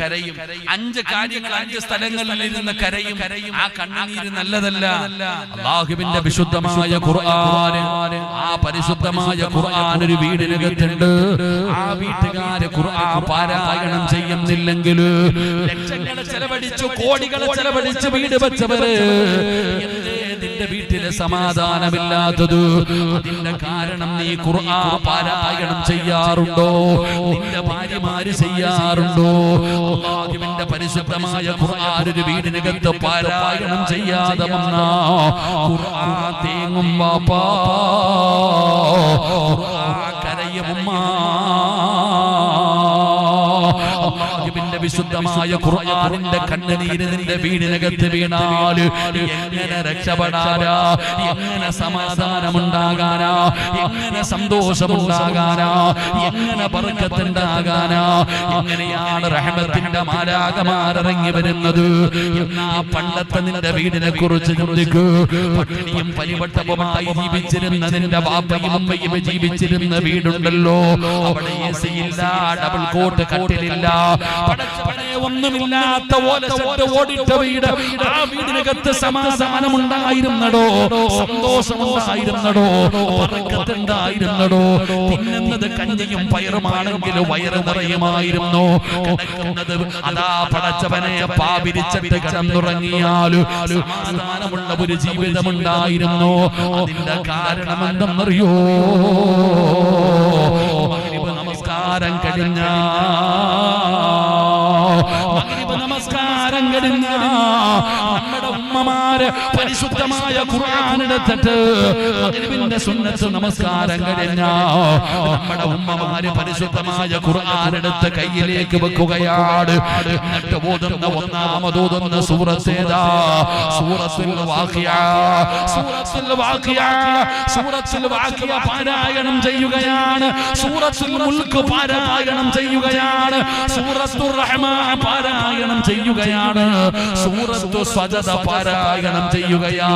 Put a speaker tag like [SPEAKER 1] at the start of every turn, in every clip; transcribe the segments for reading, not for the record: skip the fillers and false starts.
[SPEAKER 1] കരയും. 5 കാര്യങ്ങൾ 5 സ്ഥലങ്ങളിൽ ഇരുന്ന് കരയും. ആ കണ്ണുനീര് നല്ലതല്ല. അല്ലാഹുവിന്റെ വിശുദ്ധമായ ഖുർആൻ, ആ പരിശുദ്ധമായ ഖുർആൻ ഒരു വീടിനകത്തുണ്ട്. ആ വീട്ടുകാര് ഖുർആൻ പാരായണം ചെയ്യുന്നില്ലെങ്കിൽ ലക്ഷങ്ങൾ ചെലവഴിച്ചു, കോടികൾ ചെലവഴിച്ച് വീട് വെച്ചവര് നിന്റെ വീട്ടിലെ സമാധാനമില്ലാത്തത് അതിന്റെ കാരണം നീ ഖുർആൻ പാരായണം ചെയ്യാറുണ്ടോ? നിന്റെ ഭാര്യമാര് ചെയ്യാറുണ്ടോ? അല്ലാഹുവിന്റെ പരിശുദ്ധമായ ഖുർആൻ ഒരു വീടിനകത്ത് പാരായണം ചെയ്യാതെ വന്നാ ഖുർആൻ തേങ്ങും വാപ്പാ, ഖുർആൻ കരയും ഉമ്മാ. അല്ലാഹുവിന്റെ വിശുദ്ധമായ ഖുർആനിന്റെ കണ്ണുനീര് നിന്റെ വീടിനകത്ത് വീണാൽ എങ്ങനെ രക്ഷപ്പെടാനാ? എങ്ങനെ സമാധാനമുണ്ടാകാനാ? എങ്ങനെ സന്തോഷമുണ്ടാകാനാ? എങ്ങനെ ബർക്കത്തുണ്ടാകാനാ? എങ്ങനെയാണ് റഹ്മത്തിന്റെ മാലാഖമാരിറങ്ങി വരുന്നത്? എന്നാ പണ്ടത്തെ നിന്റെ വീടിനെ കുറിച്ച് ചിന്തിക്കൂ. പട്ടിണിയും പരിവട്ടവുമായി ജീവിച്ചിരുന്ന നിന്റെ ബാപ്പയും ഉമ്മയും ജീവിച്ചിരുന്ന വീടുണ്ടല്ലോ, അവിടെ എസിയില്ല, ഡബിൾ കോട്ട് കട്ടിലില്ല, ഒന്നുമില്ലാത്ത ഓടിട്ട വീട്. ആ വീടിനകത്ത് സമാധാനമുണ്ടായിരുന്നടോ? സന്തോഷമുണ്ടായിരുന്നടോ? ബർക്കത്തുണ്ടായിരുന്നടോ? തിന്നുന്നത് കഞ്ഞിയും പയറുമാണെങ്കിൽ വയറ് നിറയുമായിരുന്നു. കിടക്കുന്നത് അതാ പടച്ചവനെ പാപിരിച്ചിട്ട് കിടന്നുറങ്ങിയാലും സമാധാനമുള്ള ഒരു ജീവിതമുണ്ടായിരുന്നു. അതിന്റെ കാരണം എന്തെന്നറിയോ? നമസ്കാരം കഴിഞ്ഞ നമസ്കാരം കഴിഞ്ഞ നമ്മുടെ ഉമ്മമാര് പരിശുദ്ധമായ ഖുർആൻ എടുത്തിട്ട് മഗ്രിബിന്റെ സുന്നത്ത് നമസ്കാരം കഴിഞ്ഞ നമ്മുടെ ഉമ്മമാര് പരിശുദ്ധമായ ഖുർആൻ എടുത്ത് കയ്യിലേക്ക് വെക്കുകയാണ്. എന്നിട്ട് ഓതുന്ന ഒന്നാമതോതുന്ന സൂറത്ത് ഏതാ? സൂറത്തുൽ വാഖിയ. സൂറത്തുൽ വാഖിയ, സൂറത്തുൽ വാഖിയ പാരായണം ചെയ്യുകയാണ്. സൂറത്തുൽ മുൽക്ക് പാരായണം ചെയ്യുകയാണ്. സൂറത്തുർ റഹ്മാൻ പാരായണം ചെയ്യുകയാണ്. സൂറത്തു സജദ പാരായണം ചെയ്യുകയാ.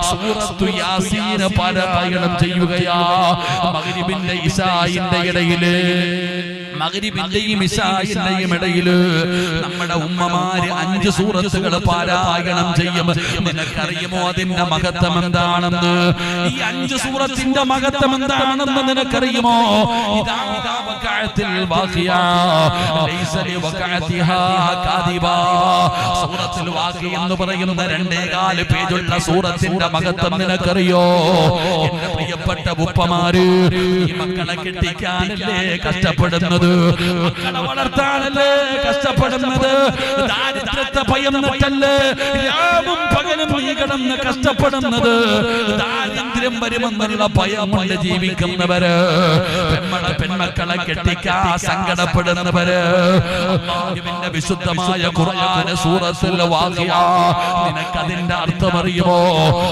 [SPEAKER 1] സൂറത്തു യാസീൻ പാരായണം ചെയ്യുകയാ. മഗ്രിബിന്റെ ഇശാഇന്റെ ഇടയില്, മഗ്രിബിന്റെയും ഇശാഇന്റെയും ഇടയില് നമ്മുടെ ഉമ്മമാര് 5 സൂറത്തുകൾ പാരായണം ചെയ്യും. നിനക്കറിയുമോ അതിന്റെ മഹത്വം എന്താണെന്ന്? ഈ 5 സൂറത്തിന്റെ മഹത്വം എന്താണെന്ന് നിനക്കറിയുമോ? ഇദാ വഖഅത്തിൽ വാഖിയ ലൈസ ലിവഖഅതിഹാ കാദിബാ. സൂറത്തുൽ വാഖിയ എന്ന് പറയുന്ന 2.4 പേജുള്ള സൂറത്തിന്റെ മഹത്വം നിനക്കറിയോ? എന്റെ പ്രിയപ്പെട്ട ഉപ്പമാര്, ഈ മക്കളെ കെട്ടിക്കാനല്ലേ കഷ്ടപ്പെടുന്നത്? മക്കളെ വളർത്താനല്ലേ കഷ്ടപ്പെടുന്നത്? ദാരിദ്ര്യത്തെ ഭയന്നിട്ടല്ലേ രാവും പകലും നീ കിടന്ന് കഷ്ടപ്പെടുന്നത്? ദാരിദ്ര്യം വരുമെന്നുള്ള ഭയം കൊണ്ട് ജീവിക്കുന്നവര്, പെൺമക്കളെ കെട്ടിക്കാ സങ്കടപ്പെടുന്നവര്, അല്ലാഹുവിന്റെ വിശുദ്ധമായ ഖുർആൻ സൂറത്തുൽ വാഖിയ നിനക്കതിന്റെ അർത്ഥം അറിയുമോ?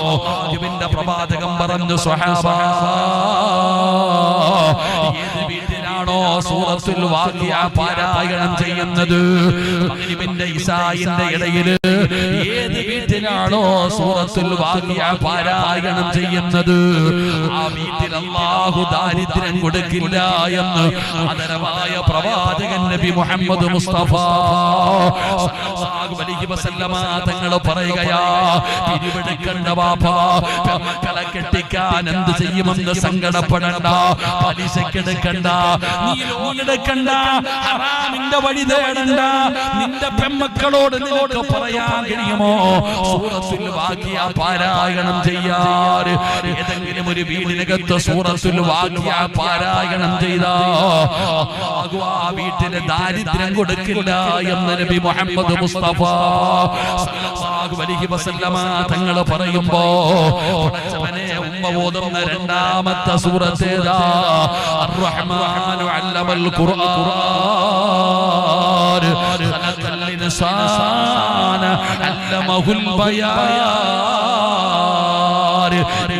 [SPEAKER 1] അല്ലാഹുവിന്റെ പ്രവാചകൻ പറഞ്ഞു, സ്വഹാബാ, ഏത് വീട്ടിലാണോ സൂറത്തുൽ വാഖിയ പാരായണം ചെയ്യുന്നത്, മഗ്രിബിന്റെ ഇശാഇന്റെ ഇടയില് ഏത് വീട്ടിലാണോ സൂറത്തുൽ വാഖിയ പാരായണം ചെയ്യുന്നത്, ആ വീട്ടിൽ അല്ലാഹു ദാരിദ്ര്യം കൊടുക്കില്ല എന്ന് ആദരവായ പ്രവാചകൻ നബി മുഹമ്മദ് മുസ്തഫ സല്ലല്ലാഹു അലൈഹി വസല്ലമ തങ്ങൾ പറയുകയാ, പിരിവെടുക്കണ്ട വാപ്പാ, മക്കളെ കെട്ടിക്കാൻ എന്ത് ചെയ്യുമെന്ന് സങ്കടപ്പെടണ്ട, പലിശക്കെടുക്കണ്ട, നീ ലോണെടുക്കണ്ട, ഹറാമിന്റെ വഴി തേടണ്ട. നിന്റെ പെൺമക്കളോട് നിനക്ക് പറയാൻ കഴിയുമോ സൂറത്തുൽ വാഖിയ പാരായണം ചെയ്യാൻ? ഏതെങ്കിലും ഒരു വീടിനകത്ത് സൂറത്തുൽ വാഖിയ പാരായണം ചെയ്താ അല്ലാഹു ആ വീട്ടിലെ ദാരിദ്ര്യം കൊടുക്കില്ല എന്ന് നബി മുഹമ്മദ് മുസ്തഫ സല്ലല്ലാഹു അലൈഹി വസല്ലമ തങ്ങൾ പറയുമ്പോ പടച്ചവനെ ഉമ്മ ഓതുന്ന 2ാമത്തെ സൂറത്ത് ഏതാ? അർ-റഹ്മാനു അല്ലമൽ ഖുർആൻ ഖലഖൽ ഇൻസാന അല്ലമഹുൽ ബയാൻ.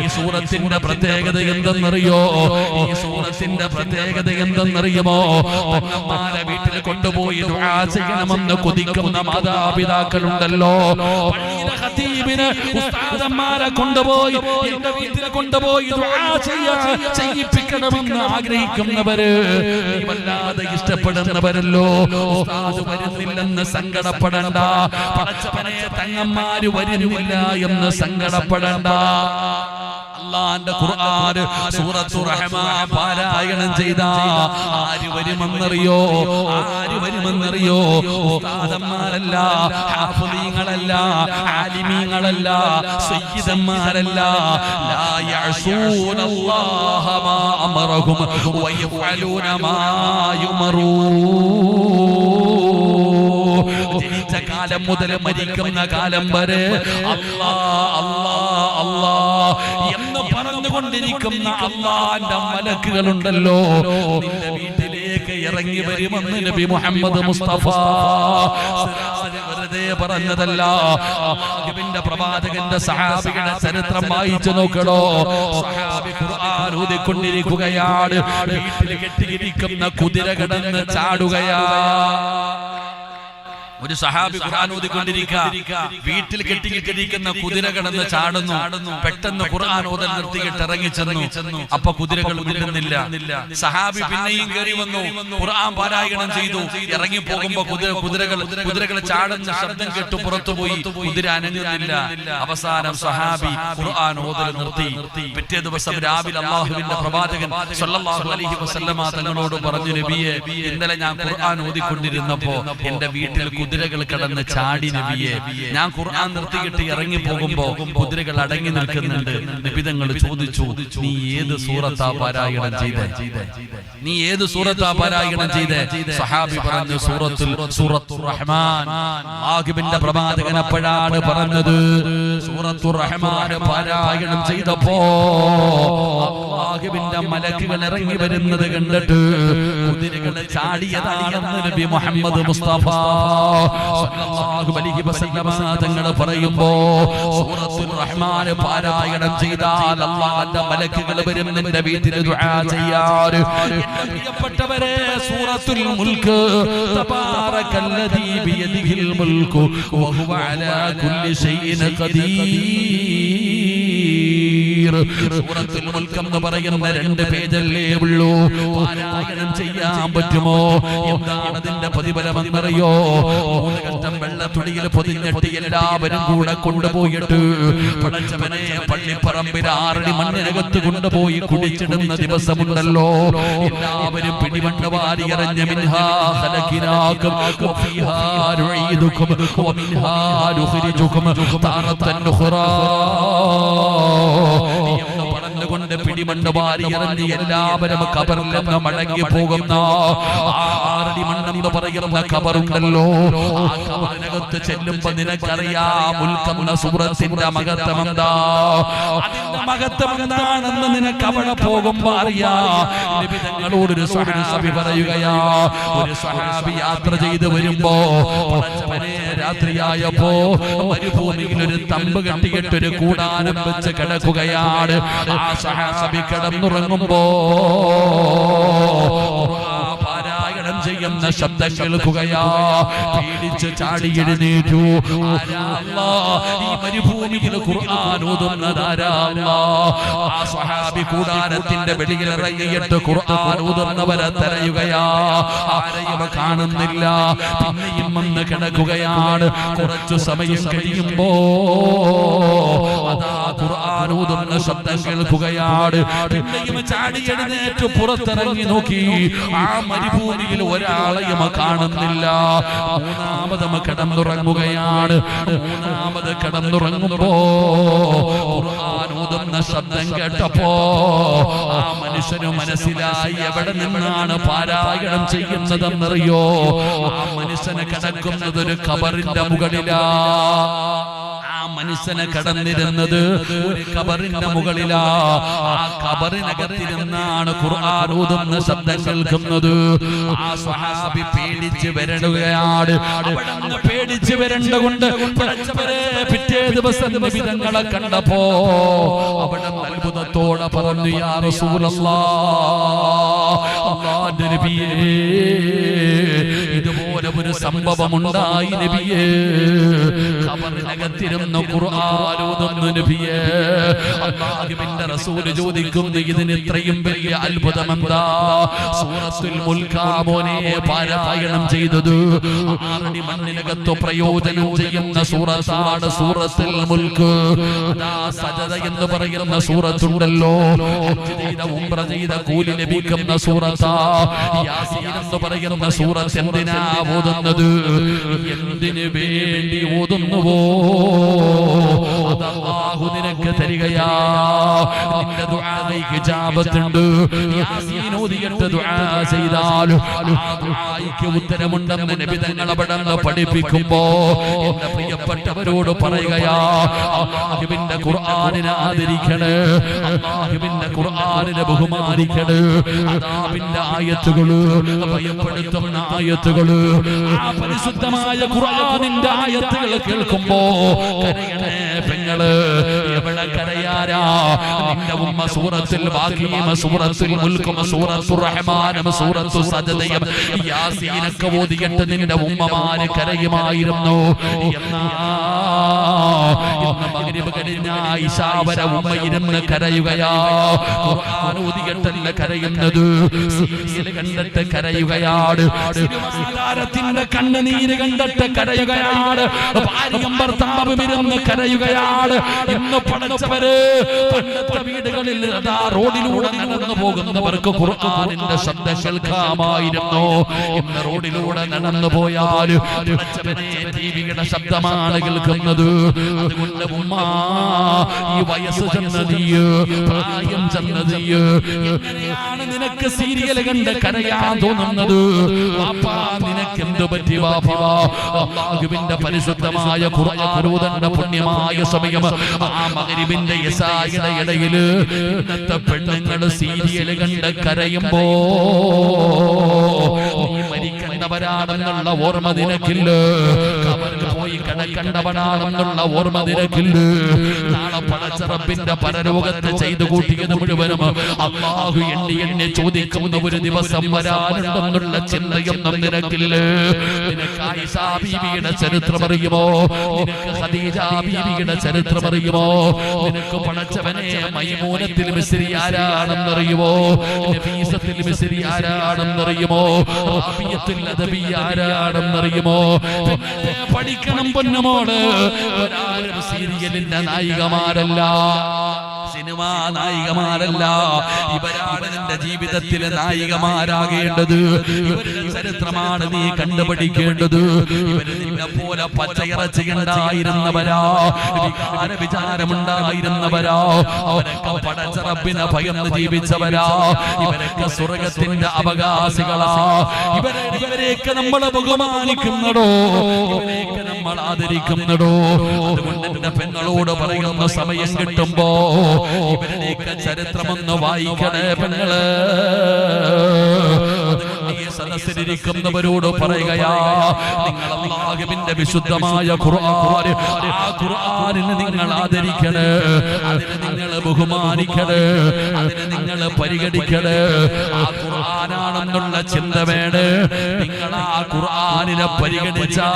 [SPEAKER 1] ഈ സൂറത്തിന്റെ പ്രത്യേകത എന്തെന്നറിയോ? ഈ സൂറത്തിന്റെ പ്രത്യേകത എന്തെന്നറിയുമോ? പെണ്ണന്മാരെ വീട്ടിൽ കൊണ്ടുപോയി ദുആ ചെയ്യണമെന്ന് കൊതിക്കുന്ന മാതാപിതാക്കളുണ്ടല്ലോ. പള്ളിയിലെ ഖതീബിനെ ഉസ്താദന്മാരെ കൊണ്ടുപോയി എന്റെ വീട്ടിൽ കൊണ്ടുപോയി ദുആ ചെയ്യിപ്പിക്കണമെന്ന് ആഗ്രഹിക്കുന്നവര്, വല്ലാതെ ഇഷ്ടപ്പെടുന്നവരല്ലോ. ഉസ്താദ് വരുന്നില്ലെന്ന് സങ്കടപ്പെടണ്ട, പടച്ചവനെ തങ്ങന്മാര് വരുന്നില്ല എന്ന് സങ്കടപ്പെടണ്ട. അല്ലാഹുവിന്റെ ഖുർആൻ സൂറത്തുർ റഹ്മാൻ പാരായണം ചെയ്ത ആര് വരുമെന്നറിയോ? ആര് വരുമെന്നറിയോ? ഉസ്താദന്മാരല്ല, ഹാഫിളീങ്ങളല്ല, ആലിമീങ്ങളല്ല, സയ്യിദന്മാരല്ല. ലാ യഅസൂനല്ലാഹ മാ അമറഹും വയഫഅലൂന മാ യുമറൂൻ. ജനിച്ച കാലം മുതൽ മരിക്കുന്ന കാലം വരെ അല്ലാഹ് അല്ലാഹ് അല്ലാഹ് എന്ന് പറഞ്ഞുകൊണ്ടിരിക്കുന്ന അല്ലാഹുവിന്റെ മലക്കുകളുണ്ടല്ലോ, നിന്റെ വീട്ടിലേക്ക് ഇറങ്ങി വരുമെന്ന് നബി മുഹമ്മദ് മുസ്തഫ വെറുതെ പറഞ്ഞതല്ല. അല്ലാഹുവിന്റെ പ്രവാചകന്റെ സഹാബികളുടെ ചരിത്രം വായിച്ചു നോക്കണോ. സഹാബി ഖുർആൻ ഓതിക്കൊണ്ടിരിക്കുകയാണ്, വീട്ടിൽ കെട്ടിയിരിക്കുന്ന കുതിര കിടന്ന് ചാടുകയാ. ഒരു സഹാബി ഖുർആൻ ഓതിക്കൊണ്ടിരിക്കുക, വീട്ടിൽ കെട്ടിയിട്ടിരിക്കുന്ന കുതിര കിടന്ന് ചാടുന്നു. പെട്ടെന്ന് ഖുർആൻ ഓതൽ നിർത്തിയിട്ട് ഇറങ്ങി ചെന്നു. അപ്പൊ കുതിരകൾ മിണ്ടുന്നില്ല. സഹാബി പിന്നെയും കയറി വന്നു, ഖുർആൻ പാരായണം ചെയ്തു. ഇറങ്ങി പോകുമ്പോ കുതിരകൾ ചാടുന്ന ശബ്ദം കേട്ടു പുറത്തുപോയി, കുതിര അനങ്ങുന്നില്ല. അവസാനം സഹാബി ഖുർആൻ ഓതൽ നിർത്തി. പിറ്റേ ദിവസം രാവിലെ അല്ലാഹുവിന്റെ പ്രവാചകൻ സ്വല്ലല്ലാഹു അലൈഹി വസല്ലമ തങ്ങളോട് പറഞ്ഞു, നബിയെ, ഇന്നലെ ഞാൻ ഖുർആൻ ഓതിക്കൊണ്ടിരുന്നപ്പോ എന്റെ വീട്ടിൽ കുതിരകൾ കടന്ന് ചാടി നബിയെ. ഞാൻ ഖുർആൻ നിർത്തിയിട്ട് ഇറങ്ങി പോകുമ്പോ കുതിരകൾ അടങ്ങി നിൽക്കുന്നുണ്ട്. നബി തങ്ങൾ ചോദിച്ചു, നീ ഏത് സൂറത്താ പാരായണം ചെയ്തേ? നീ ഏത് സൂറത്താ പാരായണം ചെയ്തേ? സഹാബി പറഞ്ഞു, സൂറത്തുർ റഹ്മാൻ. അല്ലാഹുവിന്റെ പ്രവാചകൻ അപ്പോഴാണ് പറഞ്ഞത്, സൂറത്തുർ റഹ്മാൻ പാരായണം ചെയ്തപ്പോ അല്ലാഹുവിന്റെ മലക്കുകൾ ഇറങ്ങി വരുന്നത് കണ്ടിട്ട് കുതിരകൾ ചാടിയതാണെന്ന് നബി മുഹമ്മദ് മുസ്തഫ സല്ലല്ലാഹു അലൈഹി വസല്ലം തങ്ങൾ പറയുമ്പോ, സൂറത്തുർ റഹ്മാൻ പാരായണം ചെയ്താൽ അല്ലാഹുവിന്റെ മലക്കുകൾ വരും നിന്റെ വീട്ടിൽ ദുആ ചെയ്യാൻ. പ്രിയപ്പെട്ടവരെ, സൂറത്തുൽ മുൽക്ക്, തബാറകല്ലദീ ബിയദിഹിൽ മുൽക്കു വഹുവ അലാ കുല്ലി ഷൈഇൻ ഖദീർ. സൂറത്തുൽ മുൽക്ക് എന്ന് പറയുന്ന 2 പേജല്ലേ ഉള്ളൂ. പാരായണം ചെയ്യാൻ പറ്റുമോ? എന്താണ് അതിന്റെ പ്രതിഫലമെന്നറിയോ? 3 കഷ്ടം വെള്ളത്തുണിയിൽ പൊതിഞ്ഞിട്ട് എല്ലാവരും കൂടെ കൊണ്ടുപോയിട്ട് പടച്ചവനെ പള്ളിപ്പറമ്പിൽ 6 മണ്ണിനകത്ത് കൊണ്ടുപോയി കുടിച്ചിടുന്ന ദിവസമുണ്ടല്ലോ. എല്ലാവരും പിടിമണ്ണ് വാരി എറിഞ്ഞ് മിൻഹാ ഖലഖനാകും വഫീഹാ നുഈദുകും വമിൻഹാ നുഖ്രിജുകും താറത്തൻ ഉഖ്റാ എന്ന് പറഞ്ഞുകൊണ്ട് പിടിമണ്ണ് വാരി എറിഞ്ഞ് എല്ലാവരും ഖബറിൽ നിന്ന് മടങ്ങി പോകുന്ന 6 മണ്ണെന്ന് പറയുന്ന ഖബറുണ്ടല്ലോ. ആ ഖബറിനകത്ത് ചെല്ലുമ്പോ നിനക്കറിയാം മുൽക്കെന്ന സൂറത്തിന്റെ മഹത്വം എന്താ? അതിന്റെ മഹത്വം എന്താണെന്ന് നിനക്ക് അവിടെ പോകുമ്പോ അറിയാം. നബി തങ്ങളോടൊരു സ്വഹാബി പറയുകയാ, ഒരു സ്വഹാബി യാത്ര ചെയ്ത് വരുമ്പോ പടച്ചവനെ രാത്രിയായപ്പോ മരുഭൂമിയിൽ ഒരു തമ്പ് കെട്ടിയിട്ടൊരു കൂടാരം വെച്ച് കിടക്കുകയാണ്. ആ സ്വഹാബി കിടന്നുറങ്ങുമ്പോ പാരായണം ചെയ്യുന്ന ശബ്ദം കേൾക്കുകയാ. പേടിച്ച് ചാടി എഴുന്നേറ്റു. ഈ മരുഭൂമിയിൽ ഖുർആൻ ഓതുന്നതാരാ? ആ സ്വഹാബി കൂടാരത്തിന്റെ വെളിയിൽ ഇറങ്ങിയിട്ട് ഖുർആൻ ഓതുന്നവരെ തിരയുകയാ. ആരെയും കാണുന്നില്ല. പിന്നെയും വന്ന് കിടക്കുകയാണ്. കുറച്ചു സമയം കഴിയുമ്പോ അതാ ഖുർആൻ ഓതുന്ന ശബ്ദം കേൾക്കുകയാണ്. പിന്നെയും ചാടി എഴുന്നേറ്റ് പുറത്തിറങ്ങി നോക്കി. ആ മരുഭൂമിയിൽ ഒരാളെയും കാണുന്നില്ല. 3ാമതും കിടന്നുറങ്ങുകയാണ്. 3ാമത് കിടന്നുറങ്ങുമ്പോ ഖുർആൻ ഓതുന്ന ശബ്ദം കേട്ടപ്പോ ആ മനുഷ്യന് മനസ്സിലായി എവിടെ നിന്നാണ് പാരായണം ചെയ്യുന്നതെന്നറിയോ? ആ മനുഷ്യന് കിടക്കുന്നത് ഒരു ഖബറിന്റെ മുകളിലാ. ആ മനുഷ്യനെ കടന്നിരുന്നത് ഒരു ഖബറിന്റെ മുകളിലാ. ആ ഖബറിനകത്തിരുന്നാണ് ഖുർആൻ ഓതുന്ന ശബ്ദം കേൾക്കുന്നത്. ആ സ്വഹാബി പേടിച്ച് വരടുകയാണ്. അവിടുന്ന് പേടിച്ച് വരണ്ടുകൊണ്ട് പിറ്റേ ദിവസം നബി തങ്ങളെ കണ്ടപ്പോ അവിടുന്ന് അത്ഭുതത്തോടെ പറഞ്ഞു, യാ റസൂലല്ലാഹ്, അല്ലാഹുവിന്റെ നബിയേ, ഇതുപോലെ ഒരു സംഭവം ഉണ്ടായി നബിയേ. ഖബറിനകത്തിരുന്ന് ഖുർആൻ ഓതുന്ന നബിയേ. അല്ലാഹുവിന്റെ റസൂൽ ചോദിക്കുന്നു, ഇതിന് ഇത്രയും വലിയ അത്ഭുതം എന്താ? സൂറത്തുൽ മുൽക്ക് മോനെ പാരായണം ചെയ്തത് 6 അടി മണ്ണിനകത്ത് പ്രയോജനം ചെയ്യുന്ന സൂറത്താണ് സൂറത്തുൽ മുൽക്ക്. അതാ സജദ എന്ന് പറയുന്ന സൂറത്തുണ്ടല്ലോ, ഹജ്ജ് ചെയ്ത ഉംറ ചെയ്ത കൂലി ലഭിക്കുന്ന സൂറത്താ. യാസീൻ എന്ന് പറയുന്ന സൂറത്ത് എന്തിനാ ഓതുന്നത്? എന്തിനു വേണ്ടി ഓതുന്നുവോ അത് അല്ലാഹു നിനക്ക് തരികയാ. നിന്റെ ദുആക്ക് ഇജാബത്തുണ്ട്. യാസീൻ ഓതിയിട്ട് ദുആ ചെയ്താൽ ആ ദുആക്ക് ഉത്തരമുണ്ടെന്ന് നബി തങ്ങൾ അവിടുന്ന് പഠിപ്പിക്കുമ്പോ എന്റെ പ്രിയപ്പെട്ടവരോട് പറയുകയാ, അല്ലാഹുവിന്റെ ഖുർആനിനെ ആദരിക്കണേ, അല്ലാഹുവിന്റെ ഖുർആനിനെ ബഹുമാനിക്കണേ. അദാബിന്റെ ആയത്തുകള്, ഭയപ്പെടുത്തുന്ന ആയത്തുകള്, ആ പരിശുദ്ധമായ ഖുർആനിന്റെ ആയത്തുകൾ കേൾക്കുമ്പോ കരയണേ പെങ്ങള്. എവിടെ കരയാരാ? നിന്റെ ഉമ്മ സൂറത്തുൽ ബാഖിയും സൂറത്തുൽ മുൽക്കും സൂറത്തുർ റഹ്മാനും സൂറത്തു സജദയും യാസീനൊക്കെ ഓതിയിട്ട് നിന്റെ ഉമ്മമാര് കരയുമായിരുന്നു. എന്നാ ഇന്ന് മഗ്രിബ് കഴിഞ്ഞ ഇശാ വരെ ഉമ്മ ഇരുന്ന് കരയുകയാ. ഖുർആൻ ഓതിയിട്ടല്ല കരയുന്നത്, സീരിയൽ കണ്ടിട്ട് കരയുകയാണ്, സിനിമാതാരത്തിന്റെ കണ്ണുനീര് കണ്ടിട്ട് കരയുകയാണ്, ഭാര്യയും ഭർത്താവും ഇരുന്ന് കരയുകയാണ്. ഇന്ന് പഠിച്ചവര് പണ്ടത്തെ വീടുകളിൽ അതാ റോഡിലൂടെ നടന്നു പോകുന്നവർക്ക് ഖുർആനിന്റെ ശബ്ദം കേൾക്കാമായിരുന്നു. ഇന്ന് റോഡിലൂടെ നടന്നു പോയാൽ ടിവിയുടെ ശബ്ദമാണ് കേൾക്കുന്നത്. അതുകൊണ്ട് ഉമ്മ, ഈ വയസ്സ് ചെന്നതിയ്, പ്രായം ചെന്നതിയ്, എങ്ങനെയാണ് നിനക്ക് സീരിയൽ കണ്ട് കരയാൻ തോന്നുന്നത്? വാപ്പാ, നിനക്ക് എന്ത് പറ്റി വാപ്പാ? അല്ലാഹുവിന്റെ പരിശുദ്ധമായ ഖുർആൻ ഓതുന്ന പുണ്യമായ സമയം ആ മഗ്രിബിന്റെ ഇശായുടെ ഇടയില് ഇന്നത്തെ പെണ്ണുങ്ങൾ സീരിയൽ കണ്ട് കരയുമ്പോ നീ മരിക്കേണ്ടവരാണെന്നുള്ള ഓർമ്മ നിനക്കില്ല, ഖബറിൽ പോയി കിടക്കേണ്ടവനാണെന്നുള്ള ഓർമ്മ നിനക്കില്ല. നാളെ പടച്ച റബ്ബിന്റെ പരലോകത്ത് ചെയ്തു കൂട്ടിയത് മുഴുവനും അല്ലാഹു എണ്ണി എണ്ണി ചോദിക്കുന്ന ഒരു ദിവസം വരാനുണ്ടെന്നുള്ള ചിന്തയൊന്നും നിനക്കില്ല. നിനക്ക് ആയിഷാ ബീവിയുടെ ചരിത്രം അറിയുമോ? നിനക്ക് ഖദീജ ബീവിയുടെ ചരിത്രം അറിയുമോ? നിനക്ക് പടച്ചവനെ മൈമൂനത്തിൽ മിസ്രി ആരാണെന്നറിയുമോ? നഫീസത്തിൽ മിസ്രി ആരാണെന്നറിയുമോ? റാബിയത്തുൽ അദബി ആരാണെന്നറിയുമോ? പഠിക്കണം പൊന്നുമോള്. ഒരാളും സീരിയലിന്റെ നായികമാരല്ല, സിനിമാ നായികമാരല്ല. ഇവരാണ് നിന്റെ ജീവിതത്തിലെ നായികമാരാകേണ്ടത്. ഇവരുടെ ചരിത്രമാണ് നീ കണ്ടുപഠിക്കേണ്ടത്. ഇവര് നിന്നെ പോലെ പച്ചയിറച്ചിയുണ്ടായിരുന്നവരാ, വികാര വിചാരമുണ്ടായിരുന്നവരാ, അവരൊക്കെ പടച്ച റബ്ബിനെ ഭയന്ന് ജീവിച്ചവരാ. ഇവരൊക്കെ സ്വർഗത്തിന്റെ അവകാശികളാ. ഇവരെയൊക്കെ നമ്മൾ ബഹുമാനിക്കുന്നടോ, ഇവരെയൊക്കെ നമ്മൾ ആദരിക്കുന്നടോ. അതുകൊണ്ട് എന്റെ പെങ്ങളോട് പറയുന്ന സമയം കിട്ടുമ്പോ ഇവരുടെയൊക്കെ ചരിത്രമൊന്ന് വായിക്കണേ പെങ്ങള്. സദസ്സിലിരിക്കുന്നവരോട് പറയുകയാ, നിങ്ങൾ അല്ലാഹുവിന്റെ വിശുദ്ധമായ ഖുർആനിനെ നിങ്ങൾ ആദരിക്കണേ, അതിനെ നിങ്ങൾ ബഹുമാനിക്കണേ, അതിനെ നിങ്ങൾ പരിഗണിക്കണേ. ആ ഖുർആനാണെന്നുള്ള ചിന്ത വേണേ. നിങ്ങൾ ആ ഖുർആനിനെ പരിഗണിച്ചാ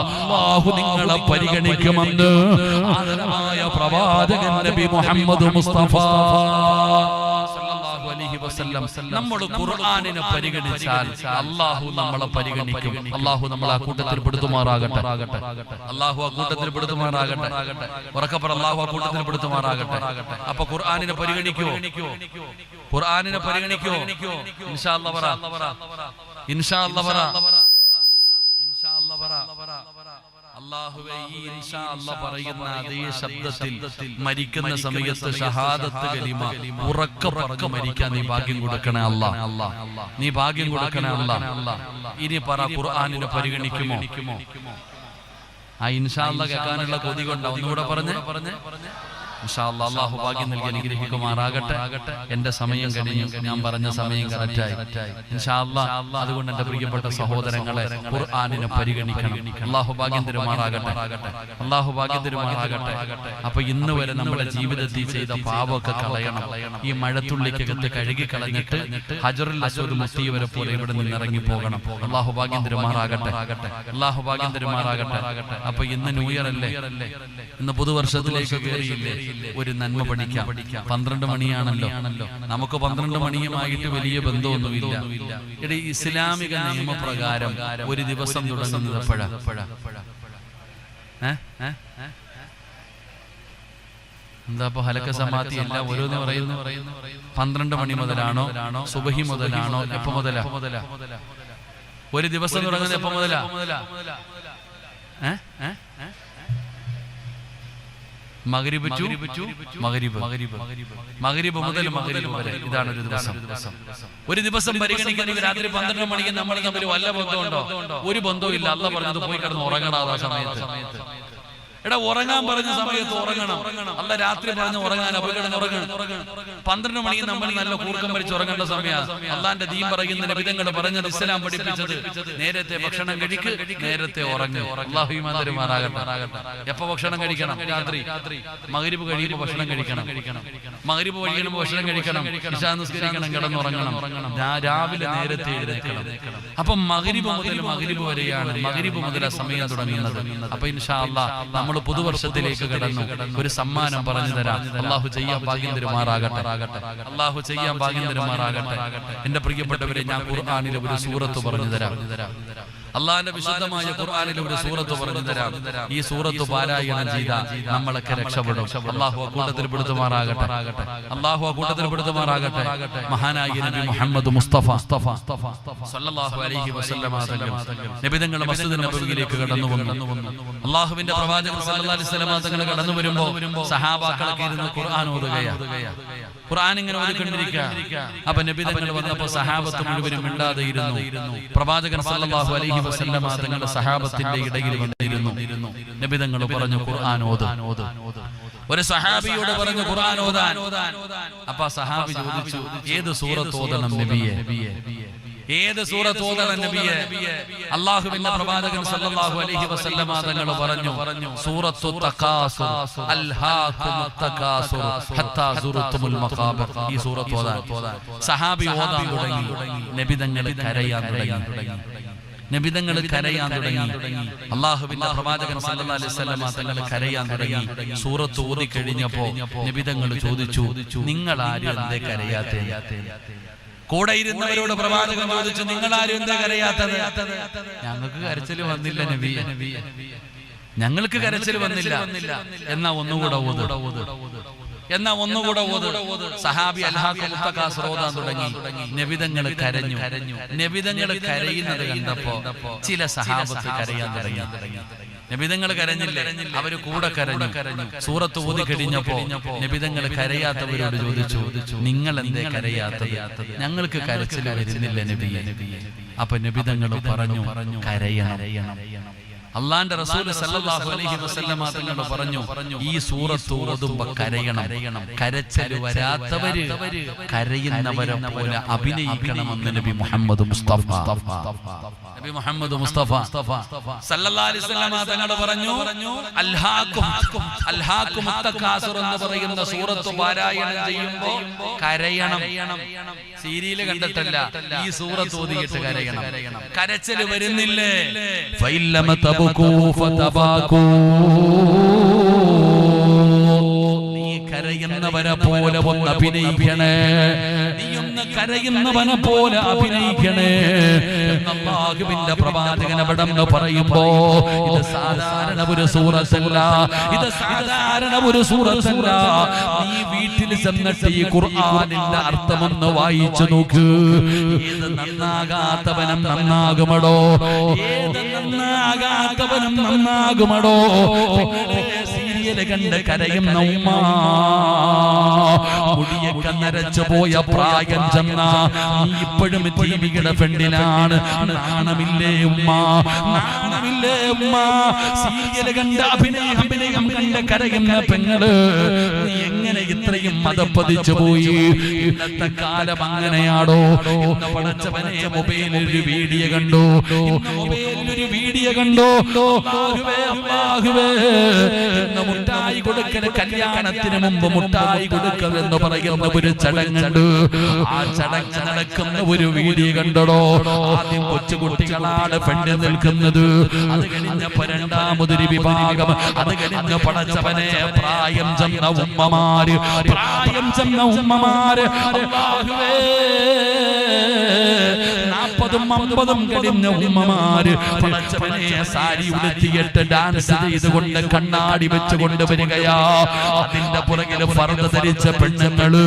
[SPEAKER 1] അല്ലാഹു നിങ്ങളെ പരിഗണിക്കുമെന്ന് ആദരമായ പ്രവാചകൻ നബി മുഹമ്മദ് മുസ്തഫ സല്ലല്ലാഹു അലൈഹി വസല്ലം. നമ്മൾ ഖുർആനിനെ പരിഗണിച്ചാൽ അല്ലാഹു നമ്മളെ പരിഗണിക്കും. അല്ലാഹു നമ്മളെ ആ കൂട്ടത്തിൽ പെടുത്തുമാറാകട്ടെ. അല്ലാഹു ആ കൂട്ടത്തിൽ പെടുത്തുമാറാകട്ടെ. ഉറക്കപ്പറ, അല്ലാഹു ആ കൂട്ടത്തിൽ പെടുത്തുമാറാകട്ടെ. അപ്പൊ ഖുർആനിനെ പരിഗണിക്കോ? ഖുർആനിനെ പരിഗണിക്കോ? ഇൻഷാ അല്ലാഹ് പറ, ഇൻഷാ അല്ലാഹ് പറ, ഇൻഷാ അല്ലാഹ് പറ. അല്ലാഹുവേ, ഈ ഇൻഷാ അല്ലാഹ് പറയുന്ന അതേ ശബ്ദത്തിൽ മരിക്കുന്ന സമയത്ത് ഷഹാദത്ത് കലിമ ഉറക്കെ പറഞ്ഞ് മരിക്കാൻ നീ ഭാഗ്യം കൊടുക്കണേ അല്ലാഹ്. നീ ഭാഗ്യം കൊടുക്കണേ അല്ലാഹ്. ഇനി പറ, ഖുർആനിനെ പരിഗണിക്കുമോ? ആ ഇൻഷാ അല്ലാഹ് കേൾക്കാനുള്ള കൊതി കൊണ്ട് ഒന്നുകൂടെ പറഞ്ഞേ. ഇൻഷാ അല്ലാഹ് അല്ലാഹു ഭാഗ്യം നൽകി അനുഗ്രഹിക്കുമാറാകട്ടെ. എന്റെ സമയം കഴിഞ്ഞു, ഞാൻ പറഞ്ഞ സമയം കറക്റ്റായി. ഇൻഷാ അല്ലാഹ് അതുകൊണ്ട് എന്റെ പ്രിയപ്പെട്ട സഹോദരങ്ങളെ ഖുർആനിനെ പരിഗണിക്കണം. അല്ലാഹു ഭാഗ്യം തരുമാറാകട്ടെ, അല്ലാഹു ഭാഗ്യം തരുമാറാകട്ടെ. അപ്പൊ ഇന്ന് വരെ നമ്മുടെ ജീവിതത്തിൽ ചെയ്ത പാപമൊക്കെ കളയണം. ഈ മഴത്തുള്ളിക്കകത്ത് കഴുകി കളഞ്ഞിട്ട് ഹജറുൽ അസ്വദ് മുത്തിയവരെ പോലെ ഇവിടെ നിന്ന് ഇറങ്ങി പോകണം. അല്ലാഹു ഭാഗ്യം തരുമാറാകട്ടെ, അല്ലാഹു ഭാഗ്യം തരുമാറാകട്ടെ. അപ്പൊ ഇന്ന് ന്യൂ ഇയർ അല്ലേ, ഇന്ന് പുതുവർഷത്തിലേക്ക് കയറിയില്ലേ, ഒരു നന്മ പഠിക്കാം. 12 മണിയാണല്ലോ, നമുക്ക് 12 മണിയുമായിട്ട് വലിയ ബന്ധമൊന്നുമില്ല. ഇവിടെ ഇസ്ലാമിക നിയമപ്രകാരം ഒരു ദിവസം തുടങ്ങുന്നത് എപ്പോഴാ? എന്താ ഇപ്പൊ ഹലക്ക സമാധി എല്ലാം ഓരോന്ന് പറയുന്നു. 12 മണി മുതലാണോ, സുബഹി മുതലാണോ, എപ്പോ മുതലാ? ഒരു ദിവസം തുടങ്ങുന്നത് എപ്പോ മുതലാ? മഗ്രിബ് ടു മഗ്രിബ് മുതൽ മഗ്രിബ് വരെ, ഇതാണ് ഒരു ദിവസം. ഒരു ദിവസം പരിഗണിക്കുന്ന രാത്രി 12 മണിക്ക് നമ്മൾ തമ്മിൽ വല്ല ബന്ധമുണ്ടോ? ഒരു ബന്ധവും ഇല്ല. അല്ലാഹ് പറഞ്ഞത് പോയി കിടന്ന് ഉറങ്ങണം. ആ സമയത്ത് എടാ ഉറങ്ങാൻ പറഞ്ഞ സമയത്ത് ഉറങ്ങണം. അല്ല രാത്രി പറഞ്ഞ് ഉറങ്ങാൻ പോയി കിടന്ന് ഉറങ്ങണം. 12 മണിക്ക് നമ്മൾ നല്ല കൂർക്കം വലിച്ച് ഉറങ്ങേണ്ട സമയമാണ്. അള്ളാന്റെ ദീൻ പറയുന്ന നബിതങ്ങൾ പറഞ്ഞത്, ഇസ്ലാം പഠിപ്പിച്ചത് നേരത്തെ ഭക്ഷണം കഴിക്ക്, നേരത്തെ ഉറങ്ങ്. അല്ലാഹു ഈമാൻ തരുമാറാകട്ടെ. എപ്പോ ഭക്ഷണം കഴിക്കണം? രാത്രി മഗ്രിബ് കഴിയുമ്പോൾ ഭക്ഷണം കഴിക്കണം. മഗ്രിബ് കഴിയുമ്പോൾ ഭക്ഷണം കഴിക്കണം. ഇശാ നിസ്കരിക്കണം, കിടന്നുറങ്ങണം. രാവിലെ നേരത്തെ എഴുന്നേൽക്കണം. അപ്പൊ മഗ്രിബ് മുതൽ മഗ്രിബ് വരെയാണ്, മഗ്രിബ് മുതൽ സമയം തുടങ്ങുന്നത്. അപ്പൊ ഇൻഷാ അല്ലാഹ് നമ്മൾ പുതുവർഷത്തിലേക്ക് കടന്നു. ഒരു സമ്മാനം പറഞ്ഞു തരാം. അല്ലാഹു ചെയ്യാൻ ഭാഗ്യം തരുമാറാകട്ടെ, അല്ലാഹു ചെയ്യാൻ ഭാഗ്യം തരുമാറാകട്ടെ. എന്റെ പ്രിയപ്പെട്ടവരെ, ഞാൻ ഖുർആനിലെ ഒരു സൂറത്ത് പറഞ്ഞു തരാം. അള്ളാന്റെ വിശുദ്ധമായ ഖുർആനിലെ ഒരു സൂറത്ത് പറഞ്ഞു തരാം. ഈ സൂറത്ത് പാരായണം ചെയ്താൽ നമ്മളൊക്കെ രക്ഷപ്പെടും. അല്ലാഹു അക്കൂട്ടത്തിൽ പെടുത്തുമാറാകട്ടെ, അല്ലാഹു അക്കൂട്ടത്തിൽ പെടുത്തുമാറാകട്ടെ. മഹാനായ നബി മുഹമ്മദ് മുസ്തഫ സല്ലല്ലാഹു അലൈഹി വസല്ലം നബി തങ്ങൾ മസ്ജിദ് നബവിയിലേക്ക് കടന്നു വന്നു. അല്ലാഹുവിന്റെ പ്രവാചകൻ സല്ലല്ലാഹു അലൈഹി വസല്ലം തങ്ങൾ കടന്നു വരുമ്പോൾ സഹാബാക്കളൊക്കെ ഇരുന്ന് ഖുർആൻ ഓതുകയാണ്. ഖുർആൻ ഇങ്ങനെ ഓതിക്കൊണ്ടിരിക്കുക. അപ്പൊ നബി തങ്ങൾ വന്നപ്പോൾ സഹാബത്ത് മുഴുവനും മിണ്ടാതെ ഇരുന്നു. പ്രവാചകൻ സല്ലല്ലാഹു അലൈഹി വസല്ലം തങ്ങളുടെ സഹാബത്തിന്റെ ഇടയിൽ വന്നിരുന്നു. നബി തങ്ങൾ പറഞ്ഞു, ഖുർആൻ ഓത്. ഒരു സഹാബിയോട് പറഞ്ഞു ഖുർആൻ ഓതാൻ. അപ്പൊ സഹാബി ചോദിച്ചു, ഏത് സൂറത്ത് ഓതണം നബിയെ? ഏത് സൂറത്ത് ഓതണം നബിയെ? അല്ലാഹുവിന്റെ പ്രവാചകൻ സല്ലല്ലാഹു അലൈഹി വസല്ലം തങ്ങൾ പറഞ്ഞു, സൂറത്തു തകാസുർ, അൽഹാകുമുത് തകാസുർ ഹത്താ സുറത്തുൽ മഖാബിർ. ഈ സൂറത്ത് ഓതാൻ സഹാബി ഓതാൻ തുടങ്ങി. നബി തങ്ങൾ കരയാൻ തുടങ്ങി. നബി തങ്ങൾ കരയാൻ തുടങ്ങി. അല്ലാഹുവിന്റെ പ്രവാചകൻ സല്ലല്ലാഹു അലൈഹി വസല്ലം തങ്ങൾ കരയാൻ തുടങ്ങി. സൂറത്ത് ഓതി കഴിഞ്ഞപ്പോൾ നബി തങ്ങൾ ചോദിച്ചു, നിങ്ങൾ ആരും എന്തേ കരയാത്തേ? കൂടെ ഇരുന്നവരോട് പ്രവാചകൻ ചോദിച്ചു, നിങ്ങൾ ആരും എന്താ കരയാത്തത്? ഞങ്ങൾക്ക് കരച്ചിൽ വന്നില്ല നബിയെ, ഞങ്ങൾക്ക് കരച്ചിൽ വന്നില്ല. എന്നാ ഒന്നുകൂടെ ഓത്. സഹാബി അൽഹാഖുമുത് തകാസുർ ഓതാൻ തുടങ്ങി. നബിതങ്ങൾ കരഞ്ഞു. നബിതങ്ങൾ കരയുന്നത് കണ്ടപ്പോ ചില സഹാബത്ത് കരയാൻ തുടങ്ങി. നബിതങ്ങൾ കരഞ്ഞില്ലേ, അവര് കൂടെ കരഞ്ഞു. സൂറത്ത് ഓതി കഴിഞ്ഞപ്പോ നബിതങ്ങൾ കരയാത്തവരോട് ചോദിച്ചു, നിങ്ങൾ എന്തേ കരയാത്തത്? ഞങ്ങൾക്ക് കരച്ചിൽ വരുന്നില്ല നബിയെ. അപ്പൊ നബിതങ്ങൾ പറഞ്ഞു, കരയണം. അള്ളാന്റെ റസൂൽ സല്ലല്ലാഹു അലൈഹി വസല്ലം തങ്ങൾ പറഞ്ഞു, ഈ സൂറത്ത് ഓതുമ്പോൾ കരയണം. കരച്ചിൽ വരാത്തവര് കരയുന്നവരെ പോലെ അഭിനയിക്കണമെന്ന് നബി മുഹമ്മദ് മുസ്തഫ സല്ലല്ലാഹു അലൈഹി വസല്ലം തങ്ങൾ പറഞ്ഞു, അൽഹാകുമുത് തകാസുർ എന്ന് പറയുന്ന സൂറത്ത് പാരായണം ചെയ്യുമ്പോൾ കരയണം. സീരിയല് കണ്ടിട്ടല്ല, ഈ സൂറത്ത് ഓതിയിട്ട് കരയണം. കരച്ചിൽ വരുന്നില്ലേ? ഫൈലമ തബകൂ ഫതബാകൂ. നീ കരയുന്നവരെ പോലെ ഒന്ന് അഭിനയിക്കണേ, നീ ഒന്ന് കരയുന്നവനെ പോലെ അഭിനയിക്കണേ എന്ന് അല്ലാഹുവിന്റെ പ്രവാചകൻ അവിടെന്ന് പറയുമ്പോ, ഇത് സാധാരണ ഒരു സൂറത്തല്ല, ഇത് സാധാരണ ഒരു സൂറത്തല്ല. നീ വീട്ടിൽ ചെന്നിട്ട് ഈ ഖുർആനിന്റെ അർത്ഥമൊന്ന് വായിച്ചു നോക്ക്. ഏത് നന്നാകാത്തവനും നന്നാകുമടോ, ഏത് നന്നാകാത്തവനും നന്നാകുമടോ. സീരിയൽ കണ്ട് കരയുന്ന ഉമ്മ, മുടിയൊക്കെ നരച്ചു പോയ പ്രായം ചെന്ന ഇപ്പോഴും ടിവിയുടെ ഫ്രണ്ടിലാണ്. നാണമില്ലേ ഉമ്മ, നാണമില്ലേ ഉമ്മ? സീരിയൽ കണ്ട് അഭിനയം കണ്ട് കരയുന്ന പെങ്ങള്, നീ എങ്ങനെ ഇത്രയും മതപ്പതിച്ചു പോയി? ഇന്നത്തെ കാലം അങ്ങനെയാണോ? പഠിച്ചവനെ മൊബൈലിൽ ഒരു വീഡിയോ കണ്ടു, മൊബൈലിലൊരു വീഡിയോ കണ്ടോ, മുട്ടായി കൊടുക്കൽ, കല്യാണത്തിന് മുമ്പ് മുട്ടായി കൊടുക്കൽ എന്ന് പറയുന്ന ഒരു ചടങ്ങുണ്ട്. ആ ചടങ്ങ് നടക്കുന്ന ഒരു വീഡിയോ കണ്ടോ? ആദ്യം കൊച്ചുകുട്ടികളാണ് ഫ്രണ്ടിൽ നിൽക്കുന്നത്, അത് കഴിഞ്ഞപ്പോ രണ്ടാമതൊരു വിഭാഗം, അത് കഴിഞ്ഞ പടച്ചവനെ പ്രായം ചെന്ന ഉമ്മമാര്, പ്രായം ചെന്ന ഉമ്മമാര് 40-ഉം 50-ഉം കഴിഞ്ഞ ഉമ്മമാര് പടച്ചവനെ സാരി ഉടുത്തിയിട്ട് ഡാൻസ് ചെയ്തുകൊണ്ട് കണ്ണാടി വെച്ചുകൊണ്ട് വരികയാ. അതിന്റെ പുറകിൽ ഫർദ ധരിച്ച പെണ്ണുങ്ങള്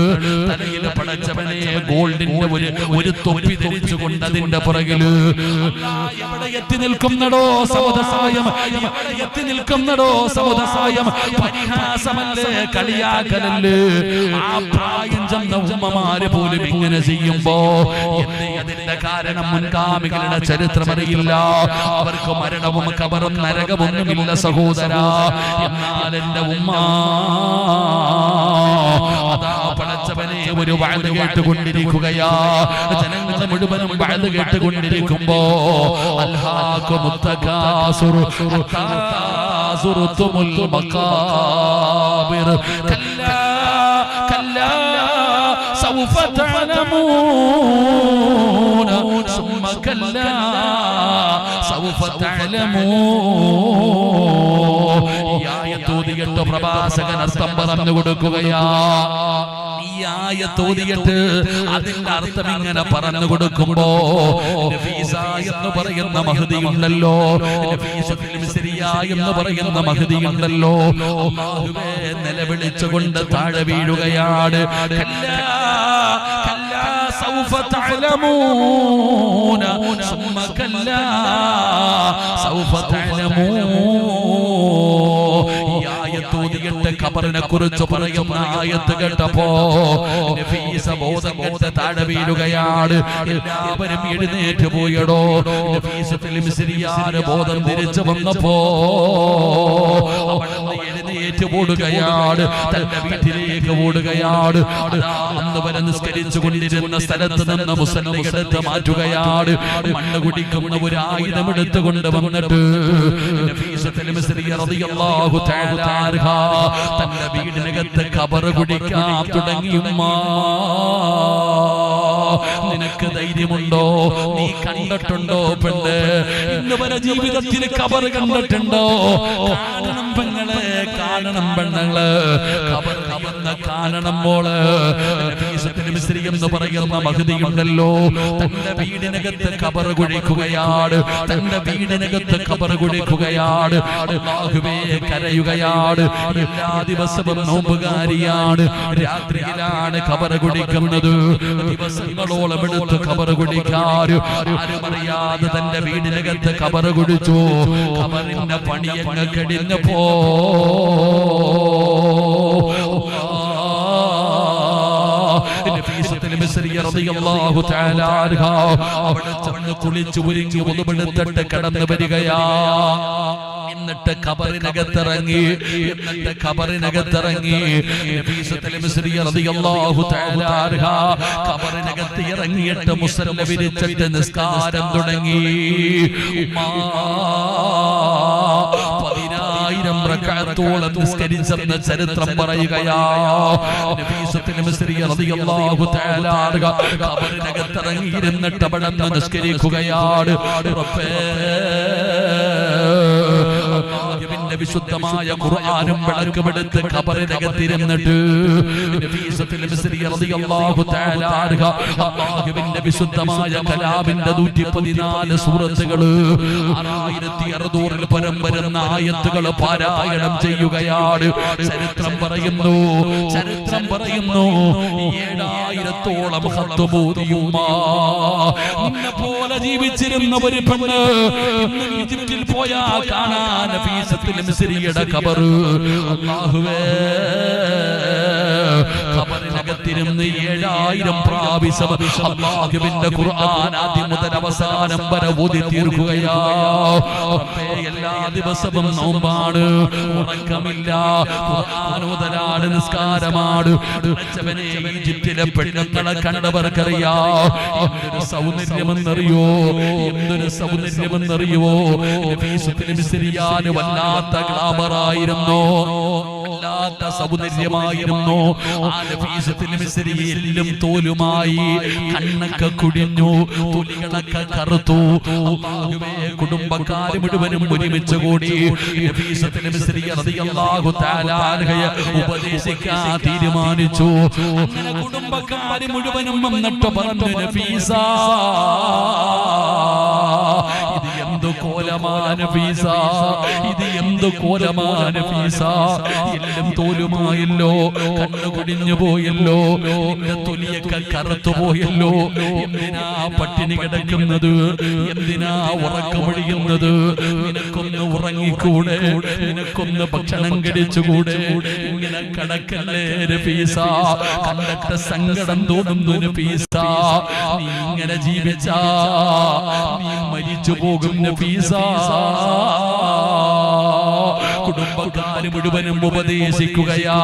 [SPEAKER 1] തലയിൽ പടച്ചവനെ ഗോൾഡിന്റെ ഒരു തൊപ്പി ധരിച്ചുകൊണ്ട് അതിന്റെ പുറകില് എവിടെ എത്തി നിൽക്കുന്നടോ സമുദായം, എവിടെ എത്തി നിൽക്കുന്നടോ സമുദായം? പരിഹാസമല്ലേ, കളിയാക്കലല്ലേ? ആ പ്രായം ചെന്ന ഉമ്മമാര് പോലും ഇങ്ങനെ ചെയ്യുമ്പോ അതിന്റെ കാരണം മുൻഗാമികളുടെ ചരിത്രമറിയില്ല. അവർക്ക് മരണവും കബറും നരകമൊന്നുമില്ല സഹോദര. എന്നാൽ എന്റെ ഉമ്മ അതാ പടച്ചവനെ ഒരു വഅദ് കേട്ടുകൊണ്ടിരിക്കുകയാ. ജനങ്ങൾ മുഴുവനും വഅദ് കേട്ടുകൊണ്ടിരിക്കുമ്പോ അൽഹാകുമുത് തകാസുർ ഹത്താ സുർതുമുൽ മഖാബിർ കല്ലാ കല്ലാ സൗഫ തഅലമൂന സുമ്മ കല്ലാ സൗഫ തഅലമൂൻ. ഈ ആയത്തോതിയിട്ട് പ്രവാചകൻ അർത്ഥം പറഞ്ഞു കൊടുക്കുകയാ. ഈ ആയത്തോതിയിട്ട് അതിന്റെ അർത്ഥം ഇങ്ങനെ പറഞ്ഞു കൊടുക്കുമ്പോ നഫീസ എന്ന് പറയുന്ന മഹദി ഉണ്ടല്ലോ, നഫീസത്തുൽ മിസ്രിയ എന്ന് പറയുന്ന മഹദി ഉണ്ടല്ലോ, അല്ലാഹുവേ നിലവിളിച്ചുകൊണ്ട് താഴെ വീഴുകയാണ്. കല്ലാ കല്ലാ സൗഫ തഅലമൂന സുമ്മ കല്ലാ സൗഫ തഅലമൂൻ. ആയത്തോതിയിട്ട് ഖബറിനെ കുറിച്ച് പറയുന്ന ആയത്ത് കേട്ടപ്പോ നഫീസ ബോധം കെട്ട് താഴെ വീഴുകയാണ്. എല്ലാവരും എഴുന്നേറ്റ് പോയടോ. നഫീസത്തുൽ മിസ്രിയാന് ബോധം തിരിച്ചു വന്നപ്പോ അവിടുന്ന് എഴുന്നേറ്റ് ഓടുകയാണ്, തന്റെ വീട്ടിലേക്ക് ഓടുകയാണ്. അന്ന് വരെ നിസ്കരിച്ചു കൊണ്ടിരുന്ന സ്ഥലത്ത് നിന്ന് മുസല്ലയെടുത്ത് മാറ്റുകയാണ്. മണ്ണ് കുടിക്കുന്ന ഒരു ആയുധം എടുത്തുകൊണ്ട് വന്നിട്ട് നഫീസത്തുൽ മിസ്രിയ റളിയല്ലാഹു തആല തന്റെ വീടിനകത്ത് ഖബർ കുടിക്കാൻ തുടങ്ങിയുമ്മ. നിനക്ക് ധൈര്യമുണ്ടോ? നീ കണ്ടിട്ടുണ്ടോ പെണ്ണ്? ഇന്ന് വരെ ജീവിതത്തിൽ ഖബർ കണ്ടിട്ടുണ്ടോ? കാണണം പെങ്ങളെ, കാണണം പെണ്ണുങ്ങള്, ഖബർ കാണണം മോള്. നഫീസത്തുൽ മിസ്രി എന്ന് പറയുന്ന മഹദി ഉണ്ടല്ലോ, തന്റെ വീടിനകത്ത് ഖബർ കുഴിക്കുകയാണ്, തന്റെ വീടിനകത്ത് ഖബർ കുഴിക്കുകയാണ്. അല്ലാഹുവേ കരയുകയാണ്. എല്ലാ ദിവസവും നോമ്പുകാരിയാണ്, രാത്രിയിലാണ് ഖബർ കുഴിക്കുന്നത്. ദിവസങ്ങളോളം എടുത്ത് ഖബർ കുഴിക്കാറ് ആരും അറിയാതെ തന്റെ വീടിനകത്ത് ഖബർ കുഴിച്ചു. ഖബറിന്റെ പണിയങ്ങ് കഴിഞ്ഞപ്പോ നഫീസത്തുൽ മിസ്രി റളിയല്ലാഹു തആല അൻഹ അവിടെ ചെന്ന് കുളിച്ചു ഒരുങ്ങി ഉളുവെടുത്തിട്ട് കടന്നു വരികയാ. എന്നിട്ട് ഖബറിനകത്തിറങ്ങി നഫീസത്തുൽ മിസ്രി റളിയല്ലാഹു തആല അൻഹ ഖബറിനകത്ത് ഇറങ്ങിയിട്ട് മുസല്ല വിരിച്ചിട്ട് നിസ്കാരം തുടങ്ങി. 10,000 റക്അത്തോളം നിസ്കരിച്ചെന്ന് ചരിത്രം പറയുകയാ. നഫീസത്തുൽ മിസ്രി റളിയല്ലാഹു തആല അൻഹ ഖബറിനകത്ത് ഇറങ്ങിയിരുന്നിട്ട് അവിടെ നിസ്കരിക്കുകയാണ്. റബ്ബേ, അല്ലാഹുവിന്റെ വിശുദ്ധമായ ഖുർആനും വിളക്കുമെടുത്ത് ഖബറിനകത്തിരുന്നിട്ട് നഫീസത്തുൽ മിസ്രി റളിയല്ലാഹു തആല അൻഹ അല്ലാഹുവിന്റെ വിശുദ്ധമായ കലാമിന്റെ 114 സൂറത്തുകൾ 6000 1600 പരം വരുന്ന ആയത്തുകൾ പാരായണം ചെയ്യുകയാണ്. ചരിത്രം പറയുന്നു 7000ഓളം നിന്നെ പോലെ ജീവിച്ചിരുന്ന ഒരു പെണ്ണ് ഇന്ന് ഈജിപ്തിൽ പോയാൽ കാണാൻ നഫീസത്തുൽ മിസ്രിയുടെ ഖബർ. അല്ലാഹുവേ, ഖബറിനകത്തിരുന്ന് 7000 പ്രാവശ്യം അല്ലാഹുവിന്റെ ഖുർആൻ ആദ്യം മുതൽ അവസാനം വരെ ഓതി തീർക്കുകയാ. എല്ലാ ദിവസവും നോമ്പാണ്, ഉറക്കമില്ല, ഖുർആൻ ഓതലാണ്, നിസ്കാരമാണ്. ഈജിപ്തിലെ പെണ്ണുങ്ങളെ കണ്ടവർക്കറിയാം എന്തൊരു സൗന്ദര്യമെന്നറിയോ, എന്തൊരു സൗന്ദര്യമെന്നറിയോ. നഫീസത്തുൽ മിസ്രിയാന് വല്ലാത്ത ഗ്ലാമറായിരുന്നു, വല്ലാത്ത സൗന്ദര്യമായിരുന്നു. ആ നഫീസത്തുൽ മിസ്രി എല്ലും തോലുമായി, കണ്ണൊക്കെ കുടിഞ്ഞു, തൊലികളൊക്കെ കറുത്തു. അല്ലാഹുവേ, കുടുംബക്കാർ മുഴുവനും ഒരുമിച്ച് കൂടി നഫീസത്തുൽ മിസ്രി റളിയല്ലാഹു തആല അൻഹയെ ഉപദേശിക്കാൻ തീരുമാനിച്ചു. അങ്ങനെ കുടുംബക്കാർ മുഴുവനും വന്നിട്ട് പറഞ്ഞു, നഫീസ, ഇത് എന്ത് കോലമാണ് നഫീസ, ഇത് എന്ത് കോലമാണ് നഫീസ. എല്ലാം തോലുമായല്ലോ, കണ്ണു കുടിഞ്ഞു പോയല്ലോ, നിന്റെ തൊലിയൊക്കെ കറുത്തു പോയല്ലോ. എന്തിനാ പട്ടിണി കിടക്കുന്നത്, എന്തിനാ ഉറക്കമൊഴിയുന്നത്? നിനക്കൊന്ന് ഉറങ്ങിക്കൂടെ, നിനക്കൊന്ന് ഭക്ഷണം കഴിച്ചുകൂടെ? ഇങ്ങനെ കടക്കല്ലേ നഫീസ, കണ്ടിട്ട് സങ്കടം തോന്നുന്നു നഫീസ. നീ ഇങ്ങനെ ജീവിച്ചാ നീ മരിച്ചു പോകും നഫീസ. കുടുംബക്കാര് മുഴുവനും ഉപദേശിക്കുകയാ,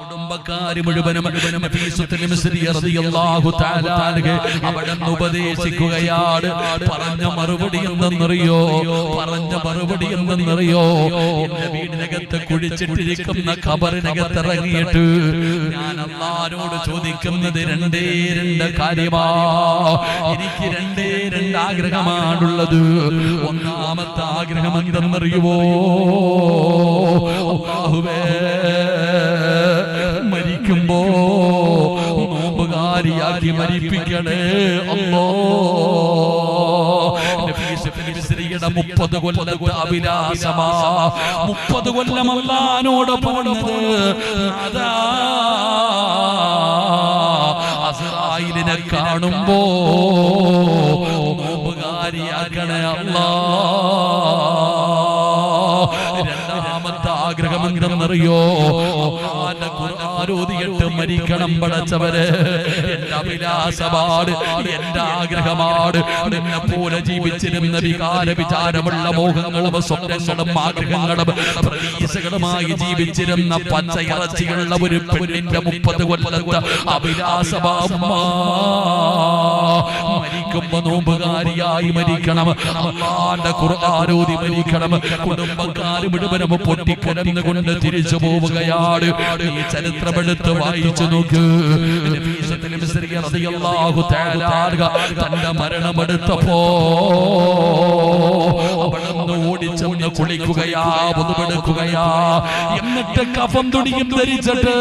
[SPEAKER 1] കുടുംബക്കാര് മുഴുവനും നഫീസത്തുൽ മിസ്രി റളിയല്ലാഹു തആല അൻഹ അവിടുന്ന് ഉപദേശിക്കുകയാണ്. പറഞ്ഞ മറുപടി എന്തെന്നറിയോ, പറഞ്ഞ മറുപടി എന്തെന്നറിയോ? എന്റെ വീടിനകത്ത് കുഴിച്ചിട്ടിരിക്കുന്ന ഖബറിനകത്ത് ഇറങ്ങിയിട്ട് ഞാൻ അല്ലാഹുവോട് ചോദിക്കുന്നത് രണ്ടേ രണ്ട് കാര്യമാ. എനിക്ക് രണ്ടേ രണ്ട് ആഗ്രഹമാണുള്ളത്. ഒന്നാമത്തെ ആഗ്രഹം എന്തെന്നറിയുവോ? അല്ലാഹുവേ, മരിക്കുമ്പോ നോമ്പുകാരിയാക്കി മരിപ്പിക്കണേ അല്ലാ. നഫീസത്തുൽ മിസ്രിയുടെ 30 കൊല്ലത്തെ അഭിലാഷമാ. 30 കൊല്ലം അല്ലാഹുവോട് പറഞ്ഞത് അതാ, അസ്റായിലിനെ കാണുമ്പോ നോമ്പുകാരിയാക്കണേ അല്ലാ. രണ്ടാമത്തെ ആഗ്രഹം എന്തെന്നറിയോ? ഖുർആനോദിയിട്ട് മരിക്കണം പടച്ചവരെ. എന്റെ അഭിലാഷമാണ്, എന്റെ ആഗ്രഹമാണ്. നിന്നെ പോലെ ജീവിച്ചിരുന്ന വിചാരമുള്ള മോഹങ്ങളും സ്വപ്നങ്ങളും ആഗ്രഹങ്ങളും പ്രതീക്ഷകളുമായി ജീവിച്ചിരുന്ന പച്ചയിറച്ചിയുള്ള ഒരു പെണ്ണിന്റെ 30 കൊല്ലത്തെ അഭിലാഷമാ. മരിക്കുമ്പോ നോമ്പുകാരിയായി മരിക്കണം, അല്ലാഹുവിന്റെ ഖുർആനോദി മരിക്കണം. കുടുംബക്കാർ മുഴുവനും പൊട്ടിക്കരന്നുകൊണ്ട് തിരിച്ചു പോവുകയാണ്. ഈ ചരിത്രമെടുത്ത് വായിച്ചു നോക്ക്. നഫീസത്തുൽ മിസ്രി റളിയല്ലാഹു തആല അൻഹ തന്റെ മരണമെടുത്തപ്പോ അവിടുന്ന് ഓടിച്ചെന്ന് കുളിക്കുകയാ, വുദുവെടുക്കുകയാ. എന്നിട്ട് കഫൻ തുണിയും ധരിച്ചിട്ട്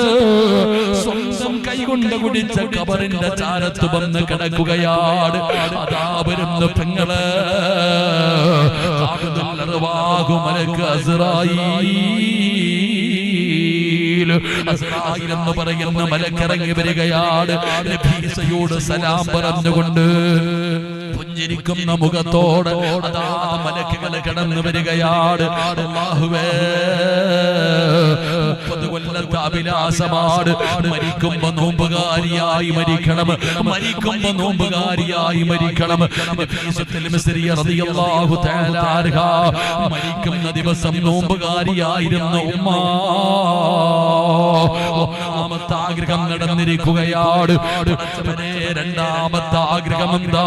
[SPEAKER 1] സ്വന്തം കൈകൊണ്ട് കുടിച്ച ഖബറിന്റെ ചാരത്ത് വന്ന് കിടക്കുകയാണ്. അതാ വരുന്ന പെങ്ങള് മലക്ക് അസ്റായീൽ എന്ന് പറയുന്ന മലക്കിറങ്ങി വരികയാണ്. നഫീസയോട് സലാം പറഞ്ഞുകൊണ്ട് പുഞ്ചിരിക്കുന്ന മുഖത്തോട് അതാ മലക്കുകൾ കടന്നു വരികയാണ്. അല്ലാഹുവേ, 30 കൊല്ലത്തെ അഭിലാഷമാണ്. മരിക്കുമ്പോ നോമ്പുകാരിയായി മരിക്കണം, മരിക്കുമ്പോ നോമ്പുകാരിയായി മരിക്കണം. നഫീസത്തുൽ മിസ്രി റളിയല്ലാഹു തആല അൻഹ മരിക്കുന്ന ദിവസം നോമ്പുകാരിയായിരുന്ന ഉമ്മ. ഒന്നാമത്തെ ആഗ്രഹം നടന്നിരിക്കുകയാണ്. രണ്ടാമത്തെ ആഗ്രഹം എന്താ?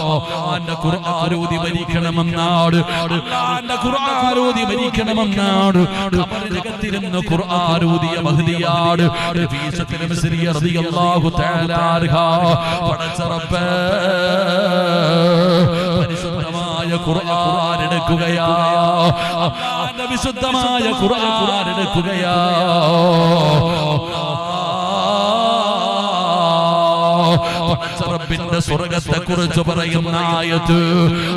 [SPEAKER 1] അല്ലാഹുവിന്റെ ഖുർആനോദി മരിക്കണമെന്നാണ്, അല്ലാഹുവിന്റെ ഖുർആനോദി മരിക്കണമെന്നാണ്. ഖബറിനകത്തിരുന്ന് ഖുർആനോദിയ മഹ്ദിയാണ് നഫീസത്തുൽ മിസ്രി റളിയല്ലാഹു തആല അൻഹ. പടച്ച റബ്ബേ, പരിശുദ്ധമായ ഖുർആൻ എടുക്കുകയാ, അല്ലാഹുവിന്റെ വിശുദ്ധമായ ഖുർആൻ എടുക്കുകയാ. റബ്ബിന്റെ സ്വർഗ്ഗത്തെ കുറിച്ച് പറയുന്ന ആയത്ത്,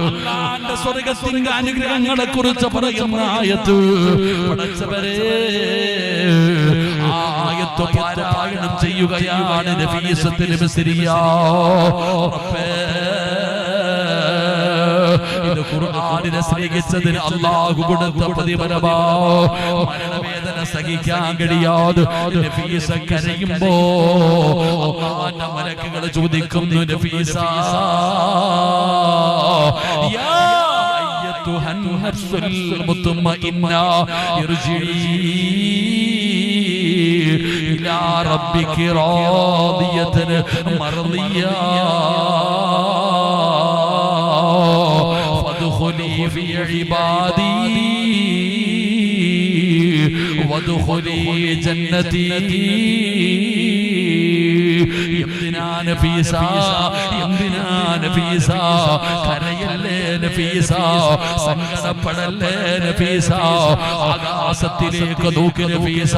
[SPEAKER 1] അല്ലാഹുവിന്റെ സ്വർഗ്ഗത്തിന്റെ അനുഗ്രഹങ്ങളെ കുറിച്ച് പറയുന്ന ആയത്ത്. പടച്ചവരേ, ആയത്ത് പാരായണം ചെയ്യുകയാണ് നഫീസത്തുൽ മിസ്രിയ. ഇത് ഖുർആനിനെ സ്നേഹിച്ചതിന് അല്ലാഹു കൊടുത്ത പ്രതിഫലമാ. മരണവേദന സഹിക്കാൻ കഴിയാതെ നഫീസ കരയുമ്പോ അല്ലാഹുവിന്റെ മലക്കുകൾ ചോദിക്കുന്നു, നഫീസ യാ അയ്യത്തുഹൻ നഫ്സുൽ മുത്മഇന്ന ഇർജിഇ ഇലാ റബ്ബികി റാദിയതൻ മർദിയ ഫദ്ഖുലി ഫീ ഇബാദി വദ്ഖുലി ജന്നതി. എന്തിനാ നഫീസ, എന്തിനാ നഫീസ കരയല്ലേ നഫീസ, സങ്കടപ്പെടല്ലേ നഫീസ, ആകാശത്തിലേക്ക് നോക്ക് നഫീസ.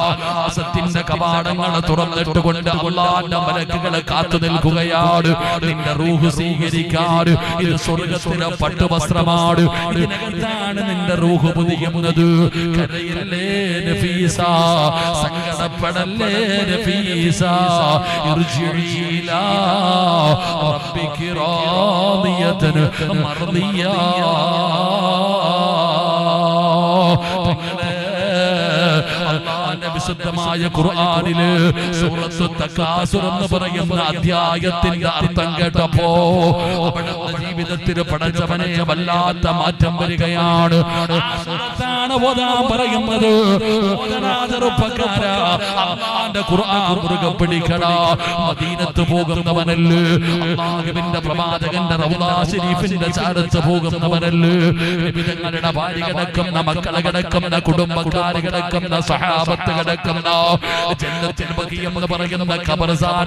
[SPEAKER 1] ആകാശത്തിന്റെ കവാടങ്ങൾ തുറന്നിട്ടുകൊണ്ട് അല്ലാഹുവിന്റെ മലക്കുകൾ കാത്തു നിൽക്കുകയാണ് നിന്റെ റൂഹ് സ്വീകരിക്കാൻ. ഇത് സ്വർഗ്ഗത്തിലെ പട്ടുവസ്ത്രമാണ്, ഇതിനകത്താണ് നിന്റെ റൂഹ് പൊതിയുന്നത്. കരയല്ലേ നഫീസ, സങ്കടപ്പെടല്ലേ നഫീസ, ഇർജിഇ ഇലാ റബ്ബികി റാദിയതൻ മർദിയ. അല്ലാഹുവിന്റെ വിശുദ്ധമായ ഖുർആനില് സൂറത്തു തകാസുർ എന്ന് പറയുന്ന അധ്യായത്തിന്റെ അർത്ഥം കേട്ടപ്പോ അവിടുത്തെ ജീവിതത്തിൽ പടച്ചവനെ വല്ലാത്ത മാറ്റം വരികയാണ്. ഓതാൻ പറയുന്നത്, അല്ലാഹുവിന്റെ ഖുർആൻ മുറുകെ പിടിക്കടാ. മദീനത്ത് പോകുന്നവനല്ലേ, അല്ലാഹുവിന്റെ പ്രവാചകന്റെ റൗള ശരീഫിന്റെ ചാരത്ത് പോകുന്നവനല്ലേ, നബിതങ്ങളുടെ ഭാര്യ കിടക്കുന്ന, മക്കളെ കിടക്കുന്ന, കുടുംബക്കാർ കിടക്കുന്ന, സഹാബത്ത് കിടക്കുന്ന ജന്നത്തുൽ ബഖീ എന്ന് പറയുന്ന ഖബർസ്ഥാൻ